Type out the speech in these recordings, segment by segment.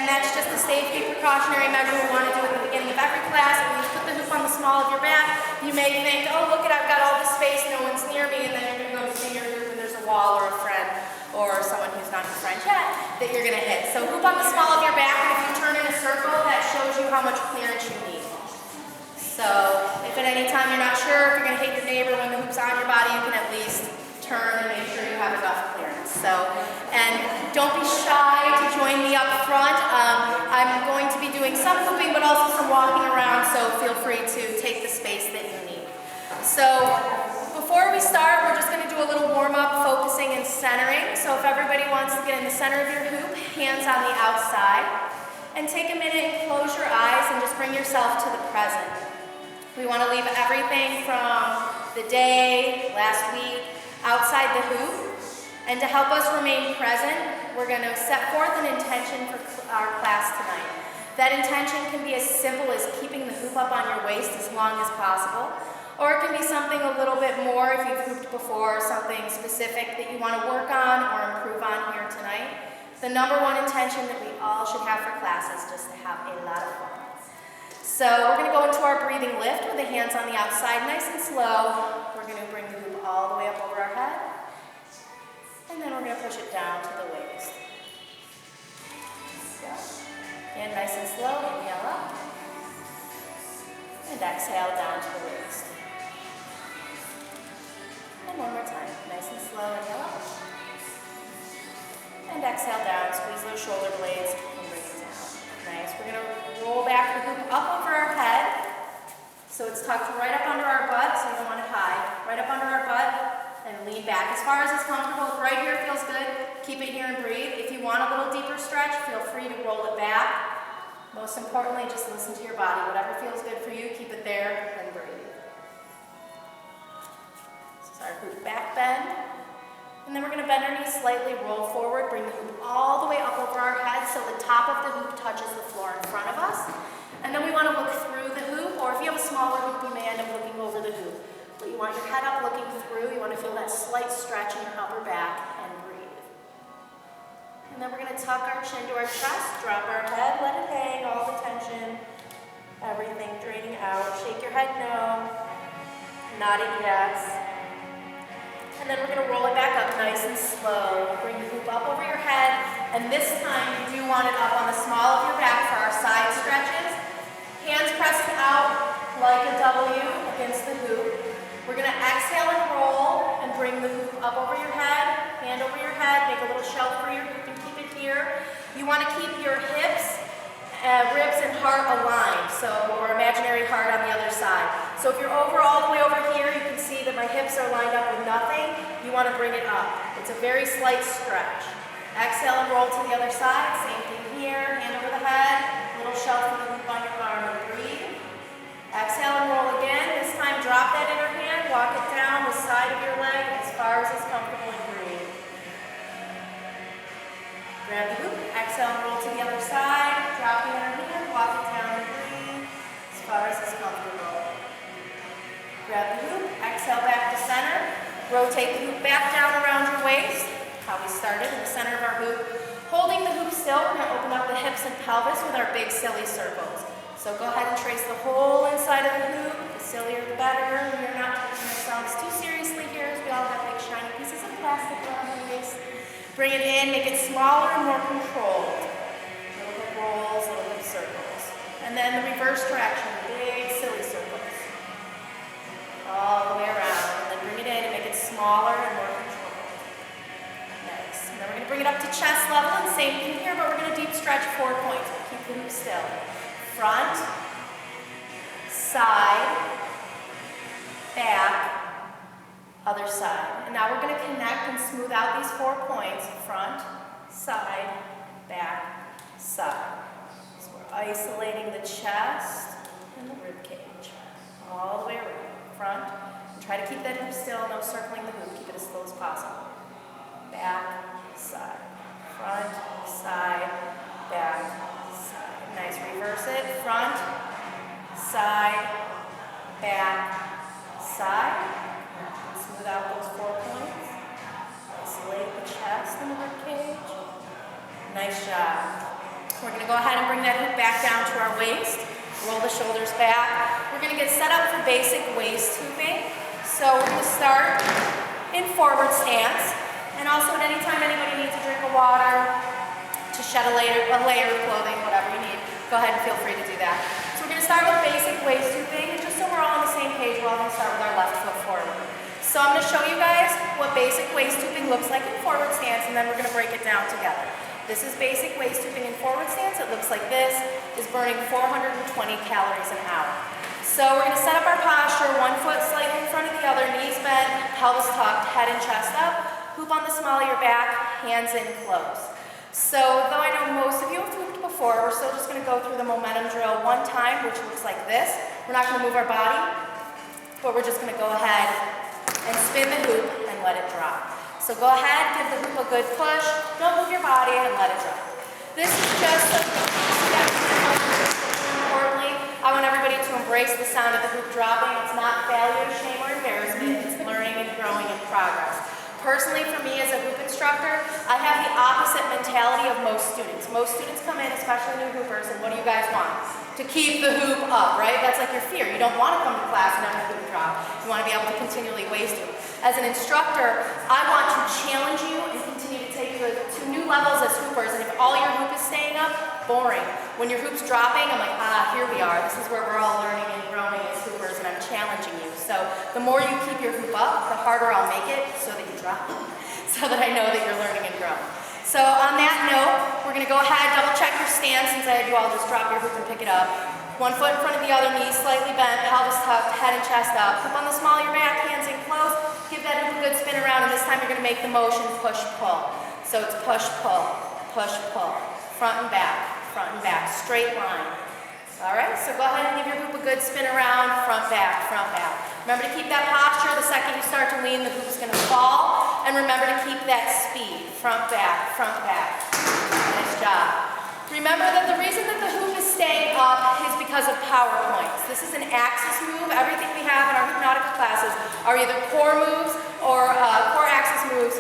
that's just a safety precautionary measure we want to do at the beginning of every class. When you put the hoop on the small of your back, you may think, oh, look, I've got all this space, no one's near me, and then you're going to go to your hoop and there's a wall or a friend or someone who's not your friend yet that you're going to hit. So hoop on the small of your back, and if you turn in a circle, that shows you how much clearance you need. So if at any time you're not sure if you're going to hit your neighbor when the hoop's on your body, you can at least turn and make sure you have enough clearance. So, and don't be shy to join me up front. I'm going to be doing some hooping, but also some walking around, so feel free to take the space that you need. So before we start, we're just going to do a little warm-up, focusing and centering. So if everybody wants to get in the center of your hoop, hands on the outside, and take a minute and close your eyes and just bring yourself to the present. We want to leave everything from the day, last week, outside the hoop. And to help us remain present, we're going to set forth an intention for our class tonight. That intention can be as simple as keeping the hoop up on your waist as long as possible, or it can be something a little bit more if you've hooped before, something specific that you want to work on or improve on here tonight. The number one intention that we all should have for class is just to have a lot of fun. So we're going to go into our breathing lift with the hands on the outside, nice and slow. We're going to bring the hoop all the way up over our head. And then we're going to push it down to the waist. So, again, nice and slow, inhale up. And exhale down to the waist. And one more time, nice and slow, inhale up. And exhale down, squeeze those shoulder blades and bring it down. Nice, we're going to roll back the hoop up over our head. So it's tucked right up under our butt, so you don't want it high. Right up under our butt. And lean back as far as it's comfortable. If right here feels good, keep it here and breathe. If you want a little deeper stretch, feel free to roll it back. Most importantly, just listen to your body. Whatever feels good for you, keep it there and breathe. This is our hoop back bend. And then we're going to bend our knees slightly, roll forward, bring the hoop all the way up over our head so the top of the hoop touches the floor in front of us. And then we want to look through the hoop, or if you have a smaller hoop, you may end up looking over the hoop. But you want your head up looking through. You want to feel that slight stretch in your upper back and breathe. And then we're going to tuck our chin to our chest, drop our head, let it hang, all the tension, everything draining out. Shake your head no, nodding yes. And then we're going to roll it back up nice and slow. Bring the hoop up over your head. And this time you do want it up on the small of your back for our side stretches. Hands pressing out like a W against the hoop. We're going to exhale and roll and bring the hoop up over your head, hand over your head, make a little shelf for your hoop and keep it here. You want to keep your hips, ribs, and heart aligned, or imaginary heart on the other side. So if you're all the way over here, you can see that my hips are lined up with nothing. You want to bring it up. It's a very slight stretch. Exhale and roll to the other side. Same thing here, hand over the head, little shelf for the hoop on your arm and breathe. Exhale and roll again. This time drop that inner hand, walk it down the side of your leg as far as is comfortable and breathe. Grab the hoop, exhale and roll to the other side, drop the inner hand, walk it down and breathe as far as is comfortable. Grab the hoop, exhale back to center, rotate the hoop back down around your waist, how we started in the center of our hoop. Holding the hoop still, we're going to open up the hips and pelvis with our big silly circles. So go ahead and trace the whole inside of the hoop. The sillier the better. We are not taking ourselves too seriously here, as we all have big shiny pieces of plastic around the waist. Bring it in, make it smaller and more controlled. Little hip rolls, little hip circles. And then the reverse direction, big silly circles. All the way around. And then bring it in and make it smaller and more controlled. Nice. And then we're going to bring it up to chest level. And same thing here, but we're going to deep stretch 4 points. We'll keep the hoop still. Front, side, back, other side. And now we're going to connect and smooth out these 4 points. Front, side, back, side. So we're isolating the chest and the rib cage. All the way around. Front. And try to keep that hoop still, no circling the hoop. Keep it as slow as possible. Back, side. Front, side, back, nice, reverse it, front, side, back, side. Smooth out those 4 points. Isolate the chest and the rib cage. Nice job. We're going to go ahead and bring that hoop back down to our waist. Roll the shoulders back. We're going to get set up for basic waist hooping. So we're going to start in forward stance. And also at any time anybody needs a drink of water, to shed a layer of clothing, whatever you need, go ahead and feel free to do that. So we're going to start with basic waist hooping. And just so we're all on the same page, we're all going to start with our left foot forward. So I'm going to show you guys what basic waist hooping looks like in forward stance, and then we're going to break it down together. This is basic waist hooping in forward stance. It looks like this. Is burning 420 calories an hour. So we're going to set up our posture, one foot slightly in front of the other, knees bent, pelvis tucked, head and chest up, hoop on the small of your back, hands in close. So though I know most of you have hooped before, we're still just going to go through the momentum drill one time, which looks like this. We're not going to move our body, but we're just going to go ahead and spin the hoop and let it drop. So go ahead, give the hoop a good push, don't move your body, and let it drop. This is just a step. Importantly, I want everybody to embrace the sound of the hoop dropping. It's not failure, shame, or embarrassment. It's learning and growing in progress. Personally, for me as a hoop instructor, I have the opposite mentality of most students. Most students come in, especially new hoopers, and what do you guys want? To keep the hoop up, right? That's like your fear. You don't want to come to class and have the hoop drop. You want to be able to continually waist hoop. As an instructor, I want to challenge you and continue to take you to new levels as hoopers, and if all your hoop is staying up, boring. When your hoop's dropping, I'm like, here we are. This is where we're all learning and growing as hoopers, and I'm challenging you. So the more you keep your hoop up, the harder I'll make it so that you drop it, so that I know that you're learning and growing. So on that note, we're going to go ahead, double check your stance since I had you all just drop your hoop and pick it up. One foot in front of the other, knees slightly bent, pelvis tucked, head and chest up. Hoop on the small of your back, hands in close. Give that hoop a good spin around, and this time you're going to make the motion push-pull. So it's push-pull, push-pull, front and back, straight line. All right, so go ahead and give your hoop a good spin around, front, back, front, back. Remember to keep that posture. The second you start to lean, the hoop's going to fall. And remember to keep that speed, front, back, front, back. Nice job. Remember that the reason that the hoop is staying up is because of power points. This is an axis move. Everything we have in our Hoopnautica classes are either core moves or core axis moves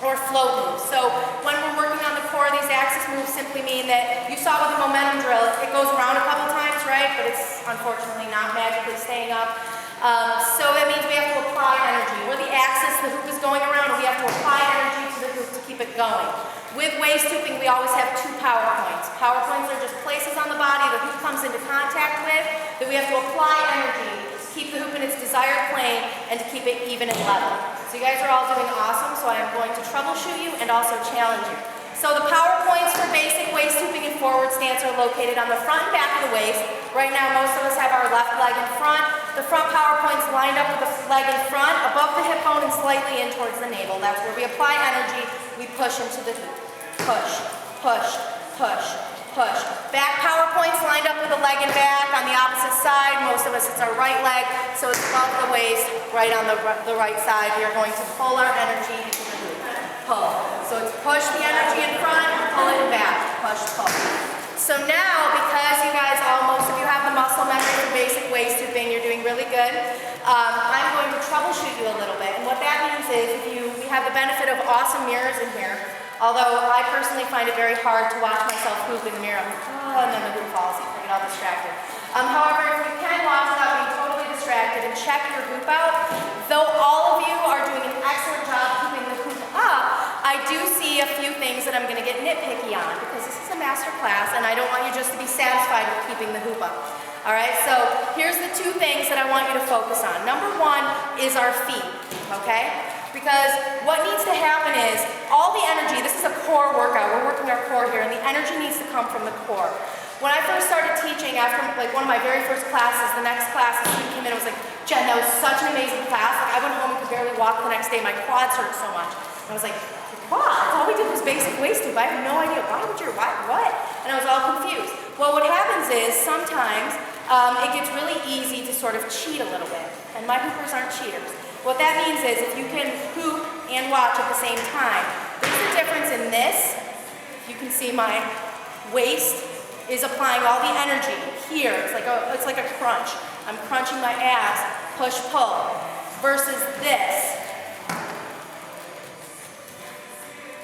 or float moves. So when we're working on the core, these axis moves simply mean that you saw with the momentum drill, it goes around a couple times, right? But it's unfortunately not magically staying up. So that means we have to apply energy. Where the axis, the hoop is going around, we have to apply energy to the hoop to keep it going. With waist hooping, we always have 2 power points. Power points are just places on the body the hoop comes into contact with that we have to apply energy to keep the hoop in its desired plane and to keep it even and level. So you guys are all doing awesome, so I am going to troubleshoot you and also challenge you. So the power points for basic waist hooping and forward stance are located on the front and back of the waist. Right now, most of us have our left leg in front. The front power points lined up with the leg in front, above the hip bone and slightly in towards the navel. That's where we apply energy. We push into the hoop. Push, push, push, push. Back power points lined up with the leg and back on the opposite side. Most of us, it's our right leg, so it's above the waist, right on the right side. We are going to pull our energy into the hoop. Pull. So it's push the energy in front, pull it back. Push, pull. So now, because you guys most of you have the muscle memory for basic waist hooping, you're doing really good. I'm going to troubleshoot you a little bit. And what that means is we have the benefit of awesome mirrors in here. Although I personally find it very hard to watch myself hoop in the mirror. I'm like, and then the hoop falls, I get all distracted. However, if you can watch without being totally distracted and check your hoop out, though all of you are doing an excellent job hooping the hoop up, I do see a few things that I'm going to get nitpicky on because this is a master class and I don't want you just to be satisfied with keeping the hoop up. All right, so here's the 2 things that I want you to focus on. Number 1 is our feet, okay? Because what needs to happen is all the energy, this is a core workout, we're working our core here, and the energy needs to come from the core. When I first started teaching, after like one of my very first classes, the next class, the student came in and was like, Jen, that was such an amazing class. Like, I went home and could barely walk the next day. My quads hurt so much. And I was like, your quads? All we did was basic waist hoop. I have no idea. Why? What? And I was all confused. Well, what happens is sometimes it gets really easy to sort of cheat a little bit. And my hoopers aren't cheaters. What that means is if you can hoop and watch at the same time, there's a difference in this. You can see my waist is applying all the energy here. It's like a crunch. I'm crunching my abs, push, pull, versus this.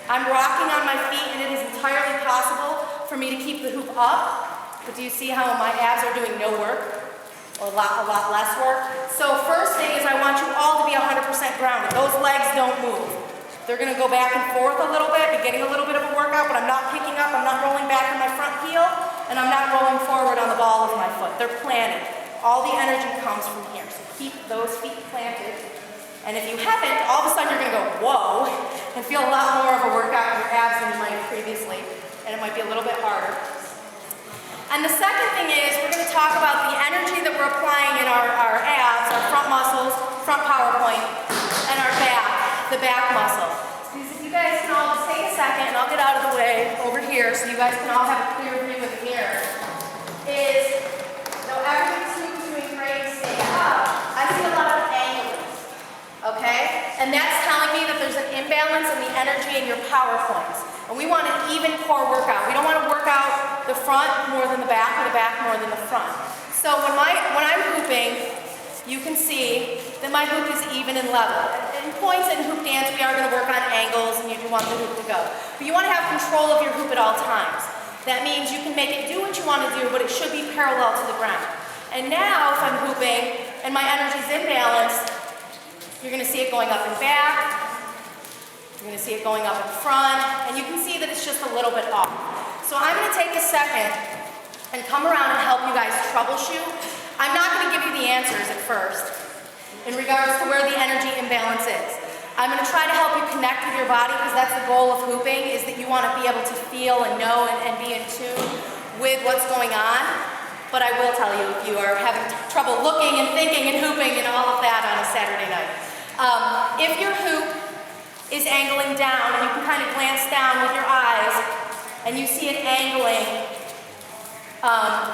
I'm rocking on my feet, and it is entirely possible for me to keep the hoop up, but do you see how my abs are doing no work? Or a lot less work? So first thing is I want you all to be 100% grounded. Those legs don't move. They're gonna go back and forth a little bit, be getting a little bit of a workout, but I'm not picking up, I'm not rolling back on my front heel, and I'm not rolling forward on the ball of my foot. They're planted. All the energy comes from here. So keep those feet planted. And if you haven't, all of a sudden you're gonna go, whoa, and feel a lot more of a workout in your abs than you might previously, and it might be a little bit harder. And the second thing is we're going to talk about the energy that we're applying in our abs, our front muscles, front power point, and our back, the back muscle. Because if you guys can all just take a second, and I'll get out of the way over here so you guys can all have a clear view of the mirror, is though everything's doing great staying up, I see a lot of angles, okay? And that's telling me that there's an imbalance in the energy in your power points. And we want an even core workout. We don't want to work out the front more than the back or the back more than the front. So when I'm hooping, you can see that my hoop is even and level. In points in hoop dance, we are going to work on angles and you do want the hoop to go. But you want to have control of your hoop at all times. That means you can make it do what you want to do, but it should be parallel to the ground. And now if I'm hooping and my energy's imbalanced, you're going to see it going up and back. You're going to see it going up in front, and you can see that it's just a little bit off. So I'm going to take a second and come around and help you guys troubleshoot. I'm not going to give you the answers at first in regards to where the energy imbalance is. I'm going to try to help you connect with your body because that's the goal of hooping, is that you want to be able to feel and know and be in tune with what's going on. But I will tell you, if you are having trouble looking and thinking and hooping and all of that on a Saturday night, if your hoop is angling down, and you can kind of glance down with your eyes, and you see it angling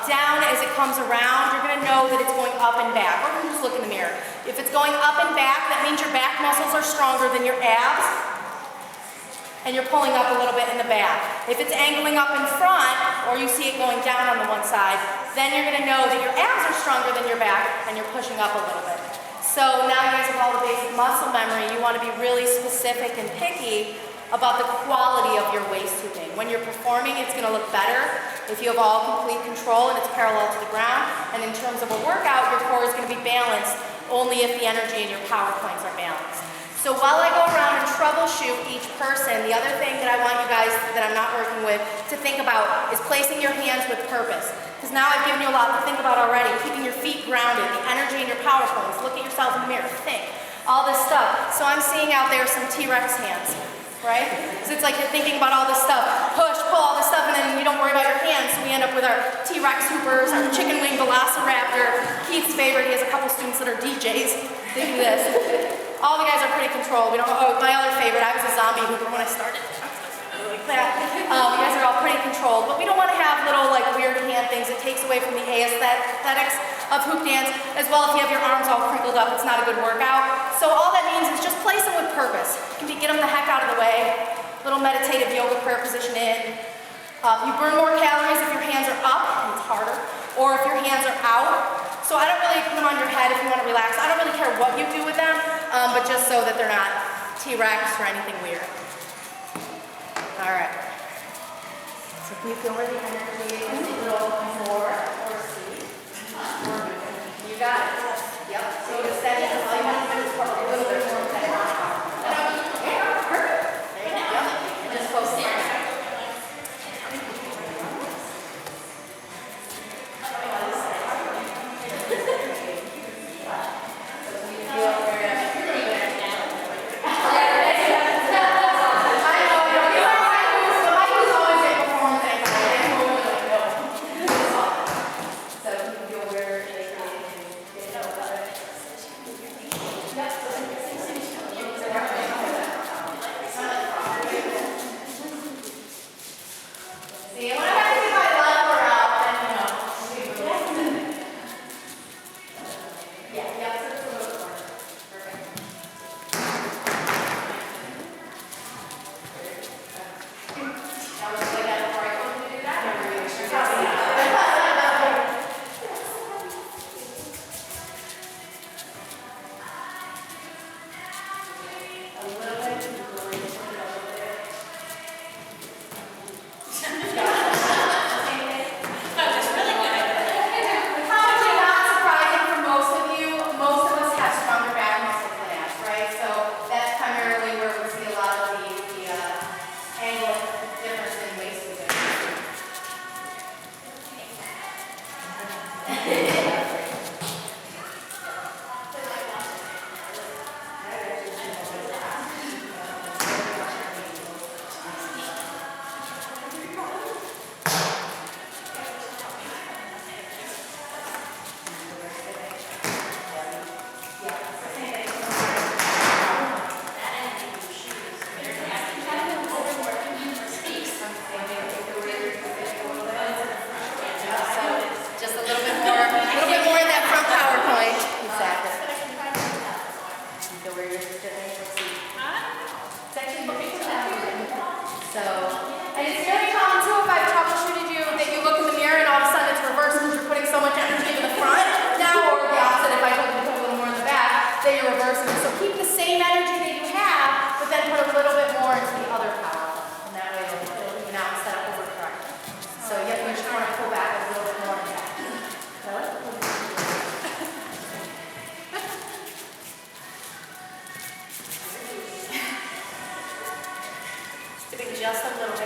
down as it comes around, you're going to know that it's going up and back. Or you can just look in the mirror. If it's going up and back, that means your back muscles are stronger than your abs, and you're pulling up a little bit in the back. If it's angling up in front, or you see it going down on the one side, then you're going to know that your abs are stronger than your back, and you're pushing up a little bit. So now you guys have all the basic muscle memory. You want to be really specific and picky about the quality of your waist hooping. When you're performing, it's going to look better if you have all complete control and it's parallel to the ground. And in terms of a workout, your core is going to be balanced only if the energy and your power points are balanced. So while I go around and troubleshoot each person, the other thing that I want you guys that I'm not working with to think about is placing your hands with purpose. Because now I've given you a lot to think about already. Keeping your feet grounded, the energy in your power points. Look at yourself in the mirror, think. All this stuff. So I'm seeing out there some T-Rex hands, right? So it's like you're thinking about all this stuff. Push, pull, all this stuff, and then you don't worry about your hands. So we end up with our T-Rex hoopers, our chicken wing velociraptor. Keith's favorite, he has a couple students that are DJs. They do this. All the guys are pretty controlled. We don't, oh, my other favorite, I was a zombie hooper when I started. Like that. You guys are all pretty controlled, but we don't want to have little like weird hand things. It takes away from the aesthetics of hoop dance. As well, if you have your arms all crinkled up, it's not a good workout. So all that means is just place them with purpose. You can get them the heck out of the way. Little meditative yoga prayer position in. You burn more calories if your hands are up, and it's harder, or if your hands are out. So I don't really put them on your head if you want to relax. I don't really care what you do with them, but just so that they're not T-Rex or anything weird. All right. So can you feel where the energy is a little more or see? You got it. Yep. So it's steady. All you have to do is work a little bit more steady. Yeah, perfect. There you go. And just focus on that. just a little